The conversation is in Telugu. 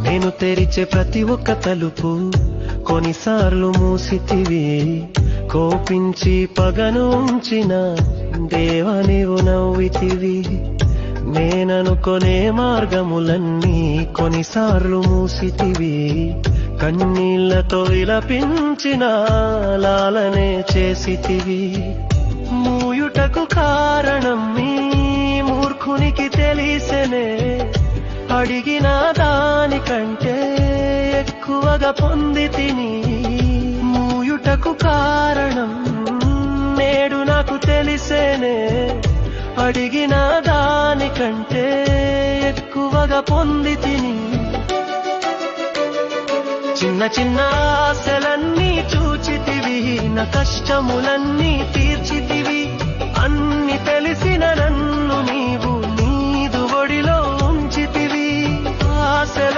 నేను తెరిచే ప్రతి ఒక్క తలుపు కొన్నిసార్లు మూసితివి. కోపించి పగను ఉంచిన దేవా నీవు నవ్వితివి. నేననుకొనే మార్గములన్నీ కొన్నిసార్లు మూసితివి. కన్నీళ్లతో విలపించిన లాలనే చేసితివి. మూయుటకు కారణం మీ మూర్ఖునికి తెలిసెనే. అడిగిన దానికంటే ఎక్కువగా పొందితిని. మూయుటకు కారణం నేడు నాకు తెలిసేనే. అడిగిన దానికంటే ఎక్కువగా పొందితిని. చిన్న చిన్న ఆశలన్నీ చూచితివి, నా కష్టములన్నీ తీర్చితివి. అన్ని తెలిసిన నన్ను నీవు నీదు ఒడిలో ఉంచితివి. ఆశల